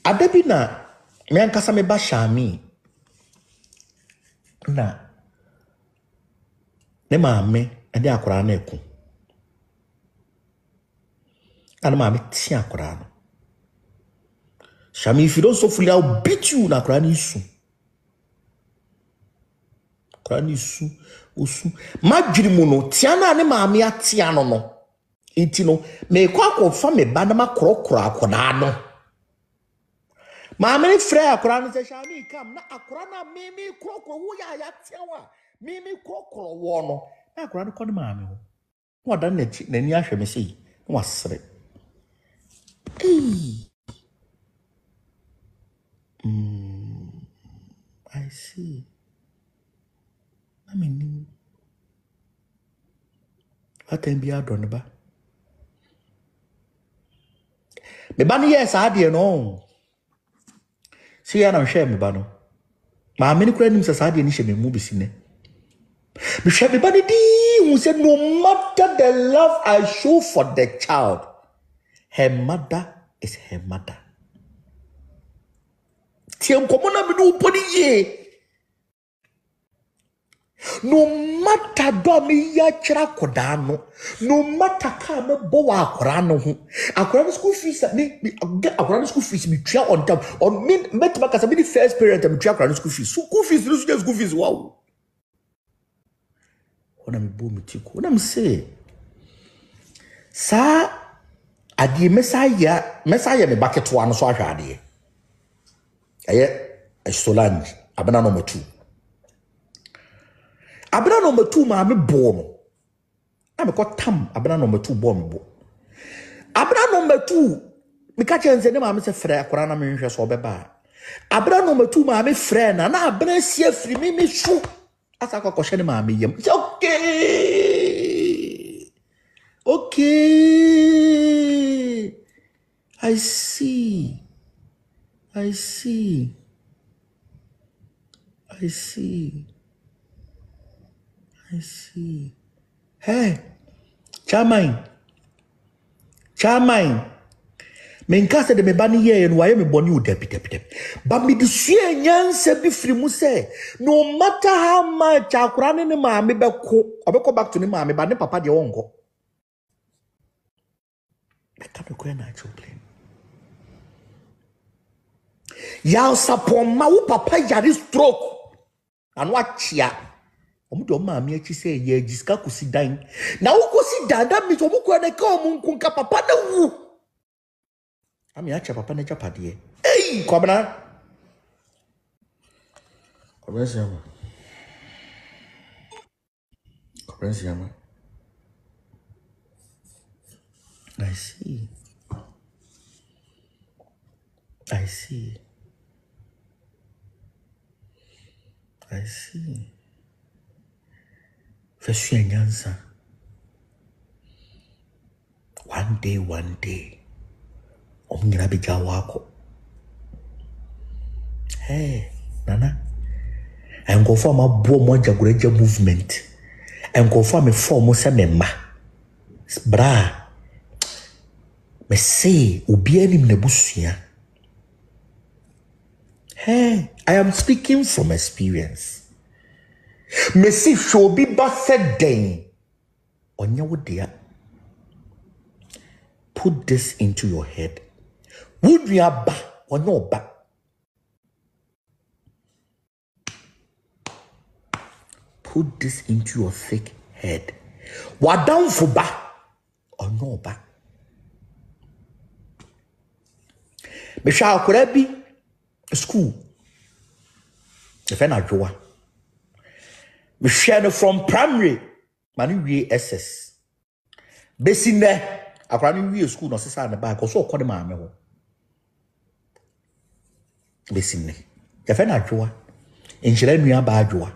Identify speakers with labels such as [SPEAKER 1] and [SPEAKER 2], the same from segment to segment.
[SPEAKER 1] Adebi na me ankasa me ba shami na ne maame ade akora na eku ana maame ti akora no shami if you don't so fully I'll beat you na akora ni su akora ni su osu madwiri mu no tia na ne maame atia no enti no me kwa fa me ba na makrokro akora no maame ni frɛ akora no sɛ shami kam na akora na mimi krokro wo ya tiawa mimi krokro wo no na akora no kɔ ne maame ho wo da na ni ahwɛ me sei no wasere I see. I mean, what time be out on the bar? Me bani yes, I did no. See, I don't share me bano. My many credits as I didn't share me movies in it. Me share me bani who said no matter the love I show for the child, her mother is her mother. Tiam komona me do podi ye. No matter do me ya chira kodano, no matter ka me bo wa akora no ho. Akora school fees me get akora school fees me tria on time. On me met makasa be the first parent me tria akora school fees. School fees no school fees wow. Ona me bo me tiku. Ona me say sa ade mesaya me bucket one so ahwa ade. A Solange, Abana number 2. Abana number 2, mammy born. I'm a called Tam, Abana number 2 born. Abana number 2, me catch and say, Mamma said, Freya, Corana, Minister, or Beba. Abana number 2, mammy friend, and I bring see free me shoot. As I call Caution, mammy. It's okay. Okay. I see. I see. I see. I see. Hey, Charmaine. Me nkase de me bani ye no waye me boni u depi. Ba me de sue nyanse bi firi mu se no matter how much akura ne maame be ko obeko back to ne maame ba ne papa de wongo. Be ka be ko na children. Ya Sarpong ma wo papa yari stroke. Anu achia. Omudo maame achi se ye jiska kusi dan. Na wo kusi dan da mi to mu ko na ka omunku nka papa na wu. Ami acha papa na japade. Hey, kwabna. Kwabna. I see. First answer. One day. Omnira bija wako. Hey, Nana. And go for my boom Ajagurajah movement. And go for me form se memma. Bra. Me say ubi enim nebusia. Hey, I am speaking from experience. Me say shobi ba said den. Onya wo dia. Put this into your head. Would you ba or no ba? Put this into your thick head. What down for ba or no ba? Me shall could be school. If I Jûjû. Me share from primary. Manu SS. Basin there. Akwani wi school no sesa na ba ko so okode maame ho besinne ya fe na Jûjû enhira nua ba Jûjû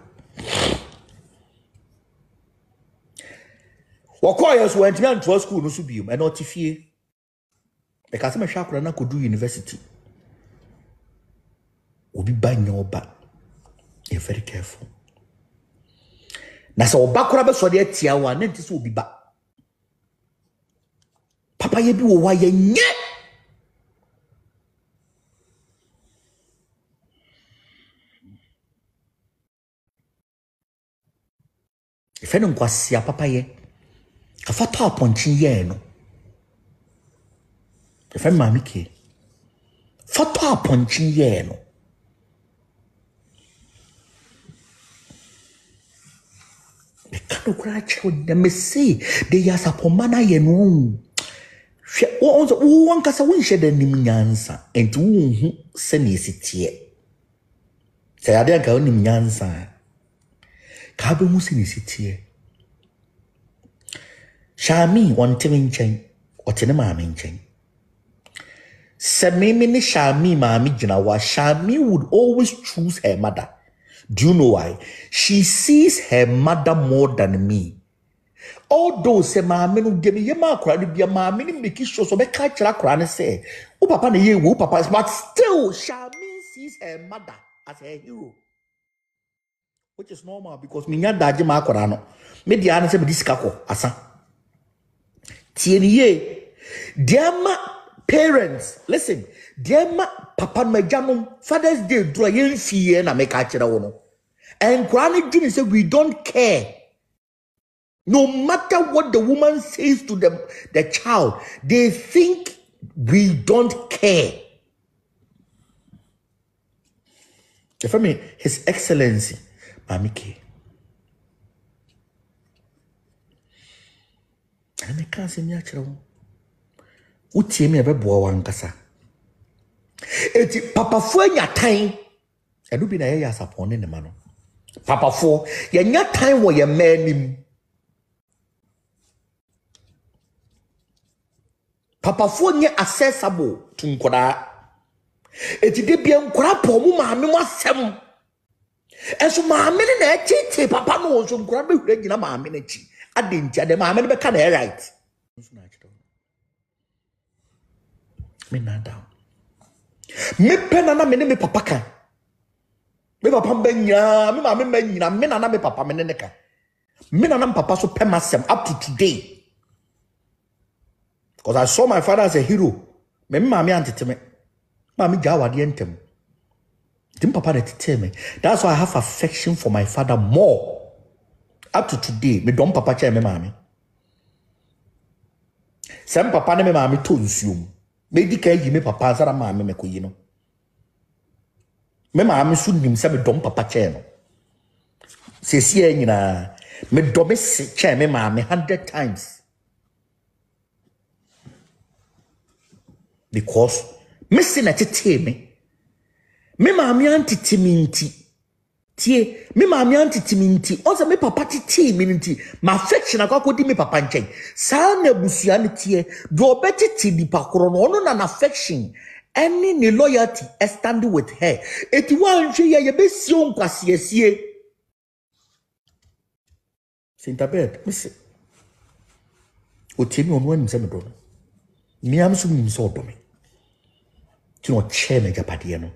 [SPEAKER 1] wo ko yes went me to school no so biom e no tifie e ka se me hwa akora na kodu university obi ba nyoba you very careful na so oba kora be so de Tiwaa na ntise obi ba papa ye bi wo wa ye nye If any kwasia papa ye, a photo ponchi ye no. If any mammy ke, photo ponchi ye no. The kind of crack with them say they are Sapomana ye no. One cassa win shed any nyansa, and to send ye sit here. Say I didn't go any nyansa. Kabe musini sit here. Shami one timing chain, or tinema chain. Samimi ni Shami mami jinawa. Shami would always choose her mother. Do you know why? She sees her mother more than me. Although say mami no give me ye ma kura ni bia mami ni make sure so be ka kira kura ni say o papa na ye wo papa, but still Shami sees her mother as her hero, which is normal because me nya daje ma kura no me dia na say me disika ko asa tie ni ye dia ma parents. Listen, dear papa majanum Father's Day draw yen fie na make a kira wo no, and chronic dream say we don't care. No matter what the woman says to them, the child, they think we don't care. For me, His Excellency, Mamike. And I can't say natural. Utie me ebe boa wankasa. Eti papa fo nya tan. Edu bi na ye Sarpong ne ma no. Papa fo ye nya tan wo ye manim. Papa fo nye accessible to nkoda. Eti de bia nkora po mu maame mo asem. Enso maame ne na tete papa no so nkora be hura gina maame na chi. Ade ntia de maame ne be ka na right. Me na down. Me pena na me ne me papa kan. Me papa benya, me mama benya, me na me papa me ne ka. Me na papa so pe masem up to today. Because I saw my father as a hero. Me mama antete me. Mama jawa de entem. Tim papa de tete me. That's why I have affection for my father more. Up to today, me don papa che me mama. Sem papa ne me mama to nsuom. Me di kai me papa sara mama me ko yi no. Me mama su nim se me dom papa che no. Se si nyina me dom se che me mama 100 times. Because me se na tete me. Me mama antiti minti. Tie, me mama antiti minti. Once me papa tete minti. Ma affection akwa di me papa nchen. Sa na busua ne tie, do betiti di pakoro no ono na affection. Any ni loyalty stand with her. Eti wan hwe ye be sio nkwasiesie. Sintabed, miss. O temi onwa nim se me do no. Mi am so nim so do me. Ti no che me japade no.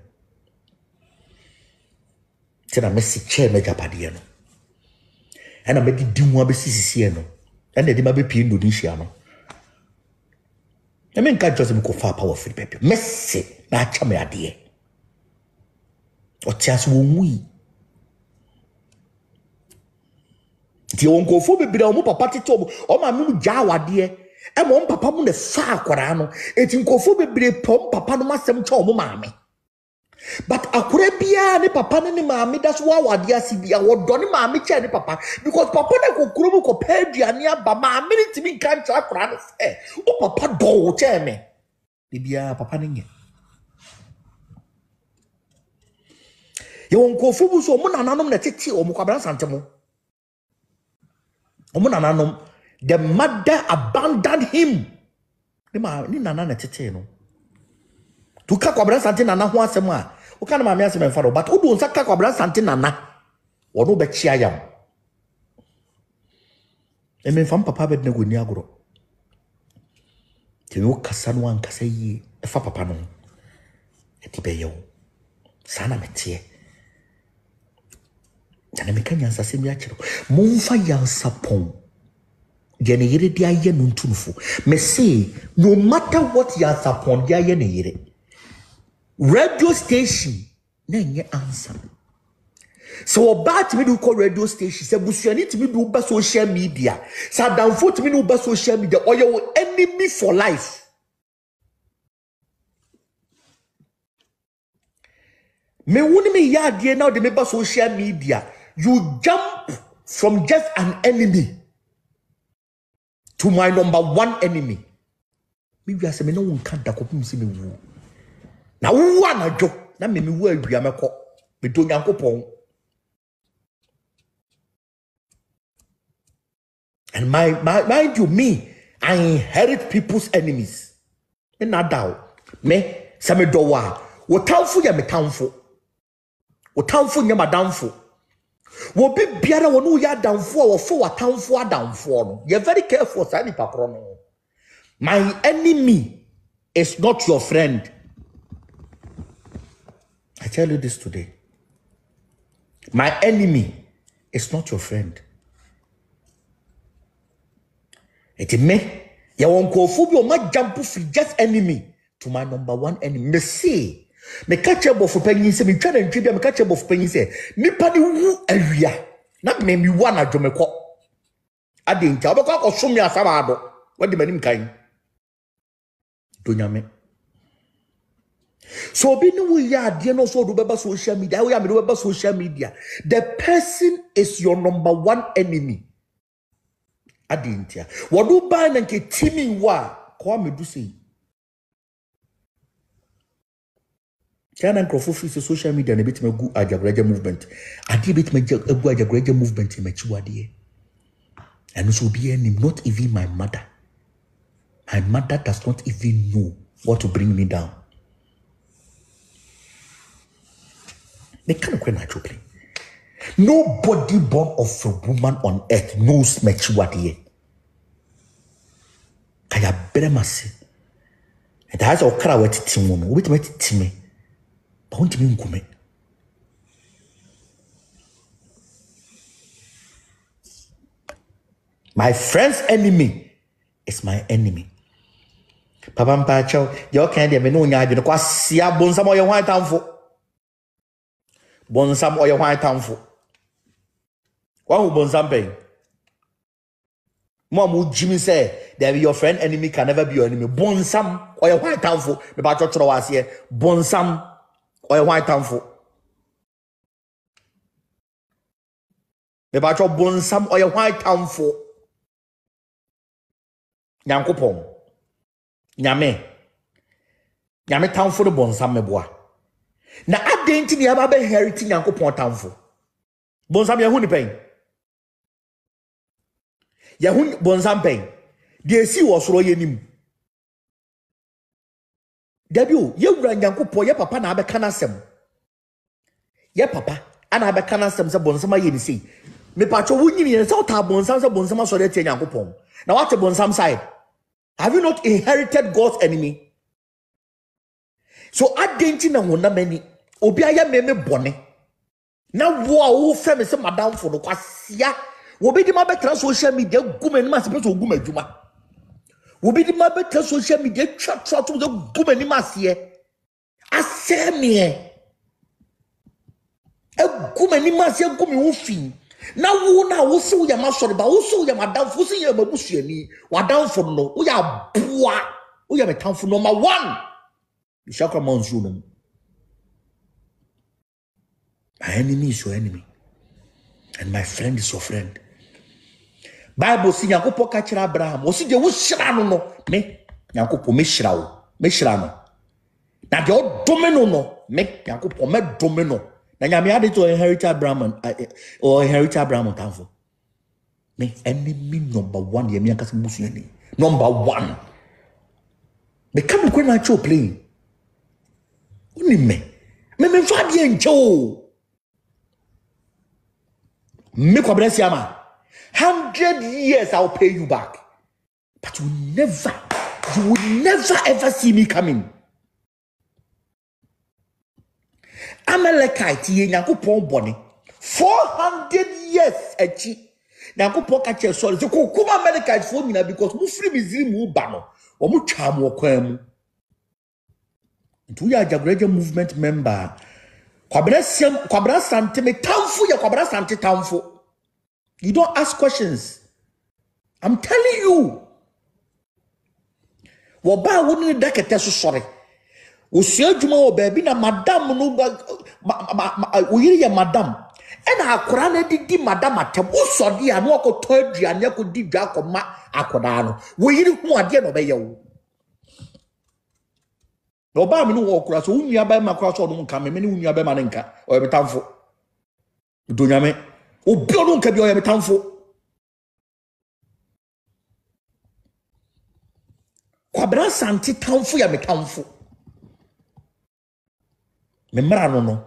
[SPEAKER 1] Ti na mesi che me japade no. Ena me di nwa be sisisie no. Ena di ma be pi Indonesia no. I mean, God just me go far powerful baby. Messi na chame ade. O tias wo mui. Ti on go fo bebira o mo papa tete o ma me jawa de. E mo papa mu ne fa akwara no. Eti nkofo bebire pom papa no masem cha o mo maame. But akure bia ne papa ne maame that's why wade asibia wo do ne maame che ne papa because papa ne kokuro mu ko peduane aba maame ne timi kan cha akora ne se o papa do wo che me bia papa ne nye ye won ko fubu so mo nananom na tete o mo kwabra santemo o mo nananom the mother abandoned him ni nana na tete no tu ka kwabra sante nana ho asem a o ka na maame asem enfaro but o do nsa ka kwabra sante nana wo no be chia yam e me fam papa be na goni agoro ti no kasa no an kasa yi e fa papa no e ti be yo sana metie na me kan yansa se mi akiro mo mfa yansa pon de ne yire dia ye no ntumfo me say no matter what yansa pon dia ye ne yire radio station na nye answer So about me do call radio station. Say busuani to me do ba social media. So down for to me do ba social media. Or your enemy for life. Me wuni me ya die now de me ba social media. You jump from just an enemy to my number one enemy. Me we say me no won kan da ko pum se me wu. Na wu anajo na me wu awia me ko. Me do Nyankopon. And mind you, me, I inherit people's enemies. And not doubt. Me, some dowa. What townful ya me townful. What townful ya ma downful. What be biara wonu ya downful or for what townful downful. You're very careful, Sani Paprono. My enemy is not your friend. I tell you this today. My enemy is not your friend. It me, ya won't go for my jump free just enemy to my number one enemy. Me say, me catch up of penny say me try and tribute me catch up of penny say Nnipa ni wu area. Na me mi wana jomeko. Adi nti obeko ko so me asama ado. What the manim kan? Do nyame. So be no we ya de no so do beba social media. We ya me do beba social media. The person is your number one enemy. Adintia. Wadu ba na nke Tiwaa kwa me do say. Kana nkrofo fi social media na bit me gu Ajagurajah movement. Adi bit me gu Ajagurajah movement me chiwade. And so be him, not even my mother. My mother does not even know what to bring me down. They can't quite naturally. Nobody born of a woman on earth knows me chiwade. Kaya beremasi. And that's all kara weti timono. Weti weti time. But won't me unkume. My friend's enemy is my enemy. Papa mpacho, yo can't me no nya adwene kwa sia bonsam oye hwan tamfo. Bonsam oye hwan tamfo. Wa hu bonsam pen. Mom Jimmy say that your friend enemy can never be your enemy. Bonsam or your white town for me about your was here. Bonsam or your white town for me about your bonsam or your white town for Nyankopon. Nyame town for the bonsam me boa. Na adenti ni aba be inherit Nyankopon town for. Bonsam ya hu ni pen. Yahun bonsam pen. De si wo soro yenim. Dabio, ye wura Nyankopon ye papa na abeka na asem. Ye papa ana abeka na asem se bonsam aye ni sei. Me pacho wunyini ye se ota bonsam se bonsam asore tie Nyankopon. Na what bonsam side? Have you not inherited God's enemy? So adenti na wona mani. Obi aya meme bone. Na wo a wo fe me se madam fo no kwasia. Wobi di ma betra social media gumani ma se peso gumadwuma. Wobi di ma betra social media twa to gumani ma se aseme gumani ma se gumi wo fi. Na wo se wo ya ma sori ba wo se wo ya madam fo se ya mabusuani wadam fo no wo ya boa wo ya metamfo number 1 ishakwa monzu no. My enemy is your enemy and my friend is your friend. Bible si Nyankopon ka kira Abraham o si je wo hira no me Nyankopon me hira no na de o domino no me Nyankopon me domino na nyame ade to inherit Abraham or inherit Abraham tanfo me enemy number 1 ye me akase busuani number 1 me come ko na cho play uni me fa de encho me ko bless yama 100 years I'll pay you back. But you will never ever see me coming. Amalekite ye Nyankopon bone 400 years echi. Nyankopon ka che so se ko kuma Amalekite fo nyina because mu free Misrim mu ba no. O mu twa mo kwan mu. Ntu ya Ajagurajah movement member Kwabra sante me tamfo ya kwabra sante tamfo. You don't ask questions. I'm telling you. Woba woni dakete so sore. Osia djuma wo baabi na madam no wo yiri ya madam. Ena akora na didi madam atem. Usode ya no akoto aduane akodi dwa akoma akoda no. Wo yiri hu ade no be ye wo. Oba me no wo kura so unua ba ma kura so no nka me ne unua ba ma nka o ye betamfo donyame obi no nka bi o ye betamfo kwabra santi tamfo ya betamfo me mra no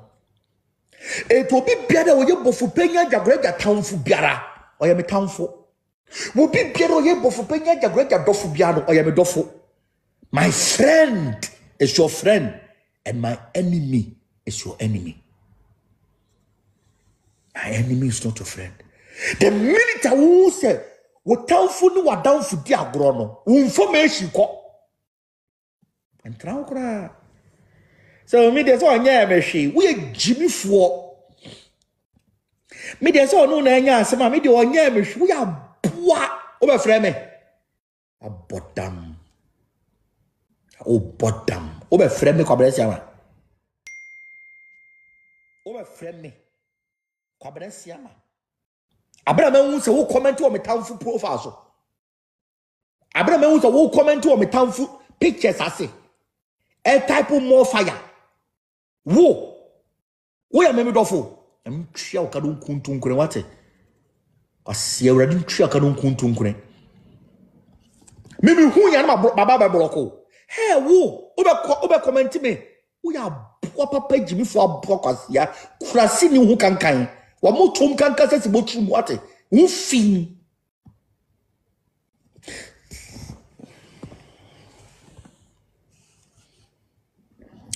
[SPEAKER 1] to bi biara o ye bofu penya Ajagurajah tamfo biara o ye betamfo wo bi biara o ye bofu penya Ajagurajah dofo biara o ye me dofo. My friend is your friend, and my enemy is your enemy. My enemy is not your friend. The minute I will say, what town for no, what down for the agrono, information call. And Traukra. So, me, there's all near me, we are Jimmy for me, there's all no name, some of me, the one near me, we are bois over frame. A bottom. Oh, bottom. Obe friend me kwabere siama. Obe friend me kwabere siama. Abra me hu se wo comment o metamfu profile so. Abra me hu se wo comment o metamfu pictures ase. E type more fire. Wo ya me dofo. Em twa o kadon kuntum kure wate. Asie awrade twa kadon kuntum kure. Me hu ya na baba bloko. Hey, wo obe comment me. We are papa Jimmy for broadcast ya. Krasi ni hu kankan. Wa mo tom kankan se bo tru mu ate. Hu fin.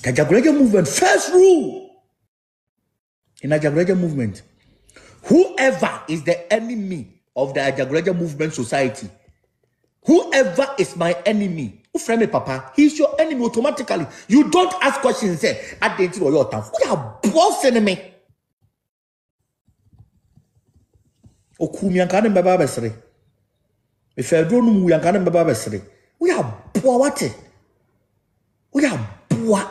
[SPEAKER 1] Ajagurajah movement first rule. In Ajagurajah movement, whoever is the enemy of the Ajagurajah movement society, whoever is my enemy, who friend me papa, he's your enemy automatically. You don't ask questions. Say, I didn't know your time. We are boss enemy. Okumi yankane mbaba besre. If I don't know yankane mbaba besre. We are boa wate. We are boa.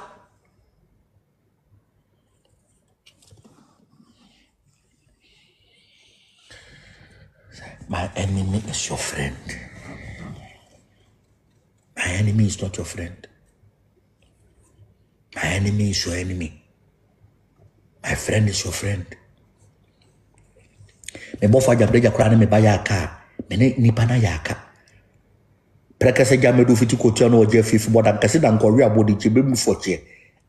[SPEAKER 1] My enemy is your friend. My enemy is not your friend. My enemy is your enemy. My friend is your friend. Me bofa Ajagurajah krane me baya ka. Me ne Nnipa na yaka. Prekese jame do fiti kotia no oje fifi boda kase dan kori abodi chebe mu foche.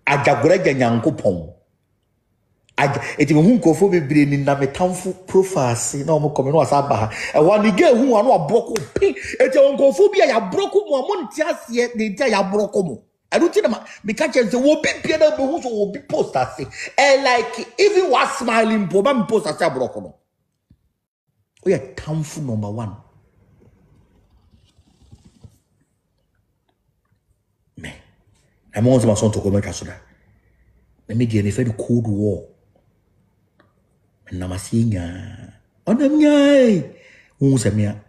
[SPEAKER 1] Ajagurajah nyankopon. Eti me hu nkofo bebre ni na metamfo profiles na omo come no asaba ha. E wani ge hu anu abroko pi. Eti nkofo bia ya broko mu amo ntiase de ntia ya broko mu. I don't think me catch and say wo bi bia na be hu so wo bi post ase. Like even was smiling po ba me post ase broko no. We are tamfo number 1. Me. I'm on my son to come back so that. Me dey refer the Cold War. Na masinya. Onamnya. Hu semia.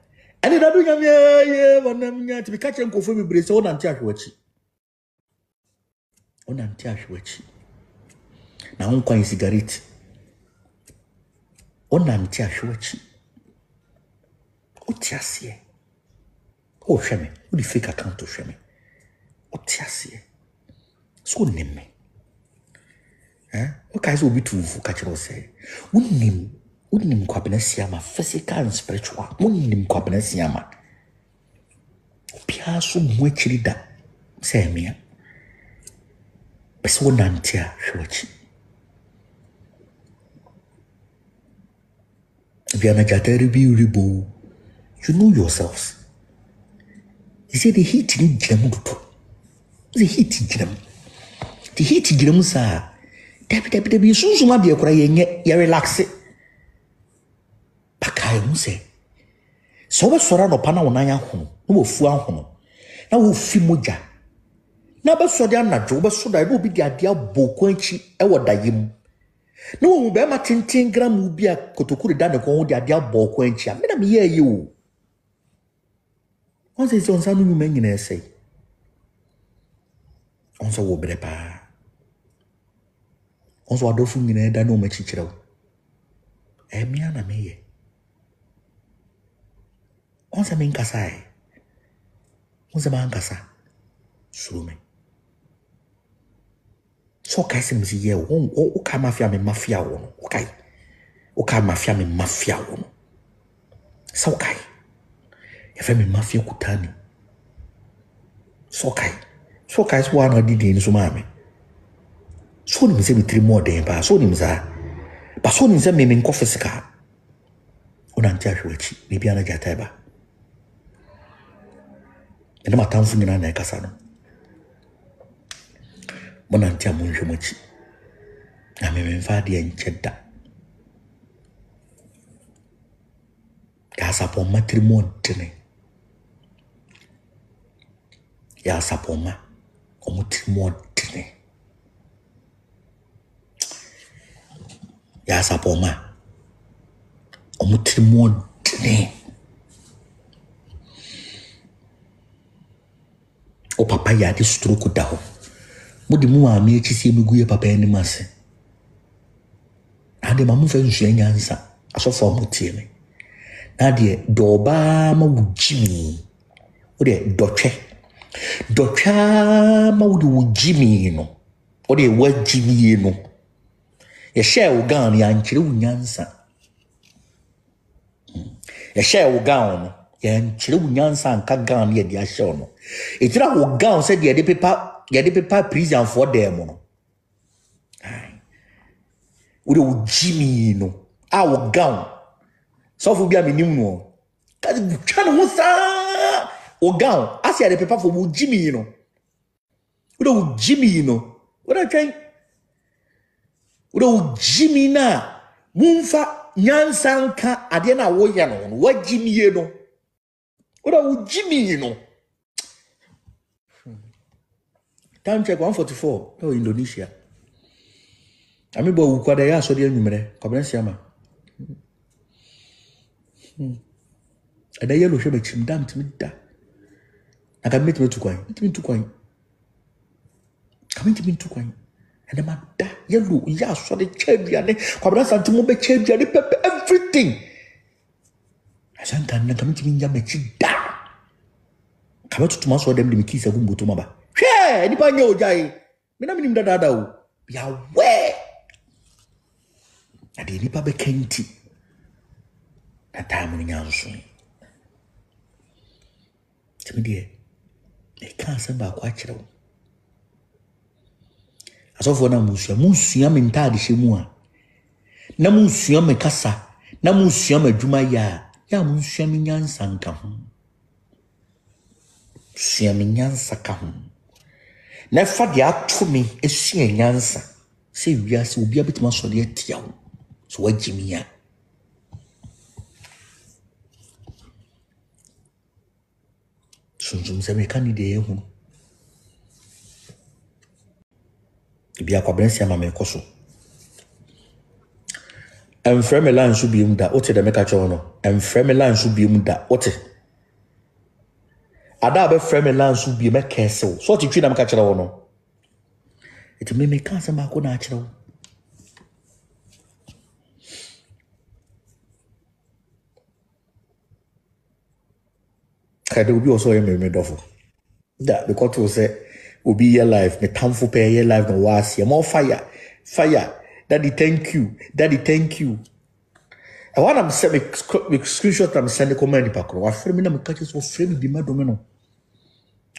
[SPEAKER 1] Ani da do nyamya onamnya ti catch and kofo bebre se wona ntia hwechi. Wona ntia hwechi. Na won kwan cigarette. Wona ntia hwechi. Otiasie. O hweme. O di fake account o hweme. Otiasie. So nemme. Okay, so be too catch say. Unim kwabena siama physical and spiritual. Unim kwabena siama. Pia so mwechiri da. Say me. Bes wonantia hwechi. Biana jateri bi ribo. You know yourselves. You see the heat in Jiramudu. The heat in Jiram. The heat in Jiramusa. Debi sunzuma bi ekura ye relax. Pakai mu se. So we sora no pa na wonan ahono. No ofu ahono. Na wo fi moja. Na be so de anadwo be so da e obi di ade aboko anchi e wo dayem No one be ma 10 gram ubi a kotokuri dane ko ho de ade abo ko anchia. Me na me ye o. Once is on sanu nu men nyina say. Once wo bere pa. Once wadofu nyina da no ma chichire wo. Me ana me ye. Once me nkasa e. Once ma nkasa. Suru me. So kai se me ye o ka mafia me mafia wo no. Okay. O ka mafia me mafia wo no. So kai. E fe me mafia kutani. So kai so one or did in so mame. So ni say me 3 more day ba so ni mza. Ba so ni say me coffee sika. Ona ntia hwechi ni bia na jata ba. Ene matamfu nyina na ekasa no. Mona ntia mo nhwemochi. Na me mfa de encheda. Ya Sarpong ma 3 more tene. Ya Sarpong ma omo 3 more tene. Ya Sarpong ma omo 3 more tene. O papa ya de stroke da ho. Mo di mu ami echi se meguye papa eni mase. Ade mamu fe nsu enyansa asofo mo tie me. Na de doba ma wujimi. O de dotwe. Dotwa ma wujimi no. O de wajimi no. Ye share wo gan ya nchire wunyansa. Ye share wo gan no. Ya nchire wunyansa nka gan ye de a share no. Etira wo gan se de pepa prison for them no. Ai. Wo de wujimi no. A wo gan. So for bia menim no. Ka twa no ho sa. Wo gan asia de pepa for wujimi no. Wo de wujimi no. Wo da twen Udo Jimmy na mumfa nyansanka ade na wo ya no wa Jimmy no udo Jimmy no time check 144 no Indonesia ami bo wu kwada ya so de anwumere kwabrensia ma ada yelo hwe bachim dam timi da aka metime tukwan kamitimi tukwan and my da yellow ya so the champion kwabra santimo be champion pepe everything asanta na kamiti minja mechi da kabetu tuma so dem de mikisa gumbuto maba hwe nipa nya ojai me na minim dada o ya we ade nipa be kenti na tamu nya nso timidie e kan se ba kwa kire asofo na musua mentade hemu a na musua me kasa na musua madwuma ya musua me nyansa nka ho musua me nyansa ka ho na fa de ato me esua nyansa se wiase obi abetima so de atia ho so wagimia sunzum se me kanide ehu bia kwabrensia ma me koso emfreme lan so bium da ote de meka cho no emfreme lan so bium da ote ada be freme lan so bium kese so ti twi na meka kire wo no eti me ka se ma ko na kire wo kade obi oso ye me dofo da because to say obi your life me tamfo pay your life no was more fire daddy thank you I want to send me screenshot am send the comment pa kro wa frame na me catch so frame bi ma do me no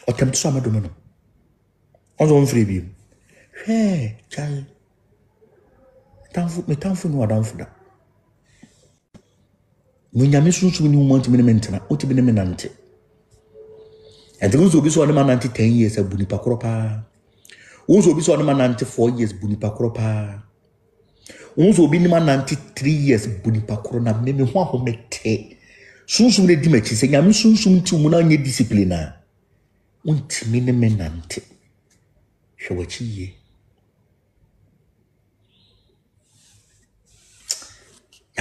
[SPEAKER 1] o tem to ma do me no on zo frame bi chai tamfo no adamfo da munyame sunsu ni moment me mentena o ti bi ne me nante and the obi so on man 10 years abuni pa kro pa unzo obi so on man 4 years buni pa kro pa unzo obi ni man 3 years buni pa kro na me ho ahomete sunsu ne di machi se nyame sunsu nti mu na nye discipline a untimi ne me nante hwe wachi ye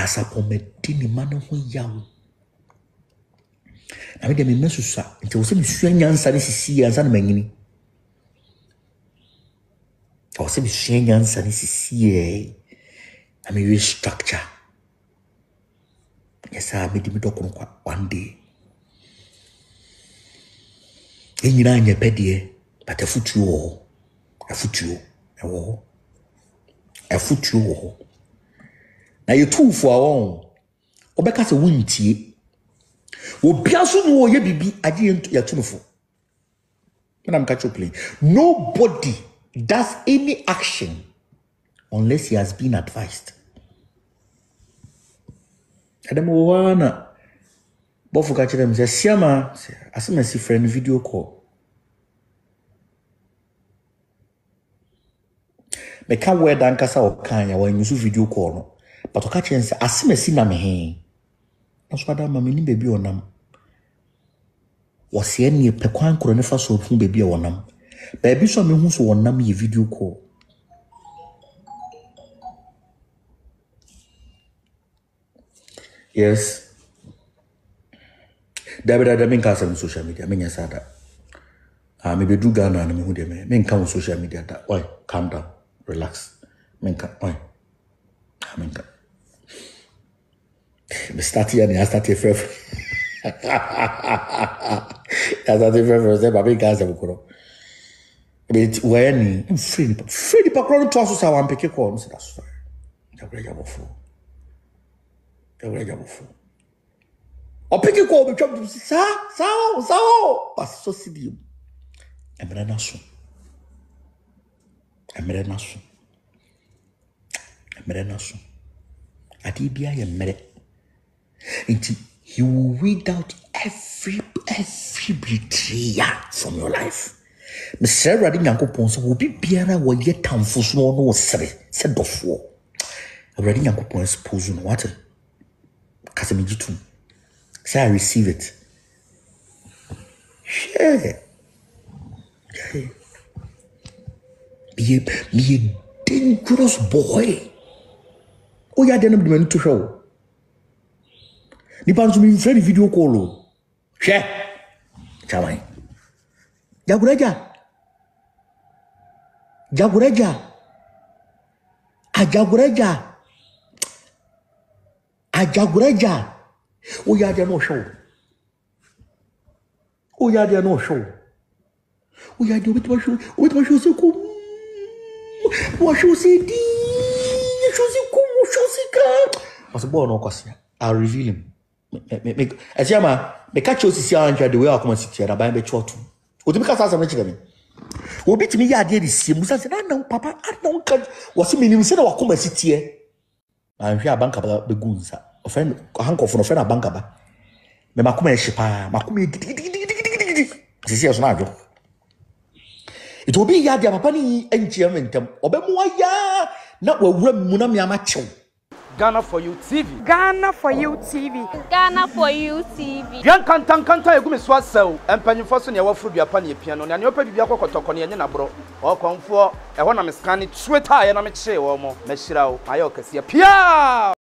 [SPEAKER 1] Sarpong medini mano ho yawo. Na me de me mesusa nti wo se me sua nyansa ne sisi ansa na manyini. Wo se me sua nyansa ne sisi na me restructure. Yes, I made me talk one day. Enyina anya pedie, but a foot you. Now you two for our own. Obeka se wintie. Obiaso no ye bibi ade ya tumfo. When I'm catch playing. Nobody does any action unless he has been advised. Adam wana bofu catch them say siama asema si friend video call. Me can wear dan kasa o kan ya wan use video call no. But o catch say asema si na me he. Na so ada mama ni baby onam. Was ye ni pe kwan kro ne fa so fu baby onam. Baby so me hu so onam ye video call. Yes. Dabida men ka on social media men yasada. Me be do Ghana na me hu de men ka on social media that. Why? Calm down. Relax. Men ka why? Men ka. Me start here and I start here forever. I start here forever. Say baby guys have go. But when I'm free pa kro to so wan peke call me say that's fine. Ajagurajah bofo. O peke call me chop sa. Pas so sidio. Emre naso. Adi bia ye mere. He will weed out every betrayal from your life. Mr. Radin Yankopon so will be biara wo ye tamfo so no sere se dofo. Radin Yankopon expose no what? Kasemijitu. Say I receive it. Share. Be a dangerous boy. Oh yeah, then I'm to show. Nnipa nso me friend video call. Share. Chawai. Ajagurajah. Oh yeah, they no show. Oh yeah, they no show. Oh yeah, they with show so cool. What show say di? Show say cool, show say ka. I say boy no kwase. I'll reveal him. Me asiama me catch you see anja the way I come sit here na buy me chotu. Oti me ka sa me chire me. Obi timi ya de si musa say na papa na nka wasi minim say na wakoma sit here. Anhwe abanka ba begunsa. Ofren hankofo no fe na banka ba. Me makoma e shipa, makoma e gidi. Sisi eso na adwo. It will be ya de papa ni enchia mentem. Obemu aya na wawura mu na me amachew.
[SPEAKER 2] Ghana for you TV.
[SPEAKER 3] Ghana for you TV.
[SPEAKER 4] Ghana for you TV.
[SPEAKER 2] Yan kanta egu me so asew. Empanyimfo so ne wafuru duapa ne piano. Ne opa bibia kokotoko ne nye na bro. O konfo e ho na me scan Twitter ye na me kire wo mo. Me hyira wo. Ayo kase pia.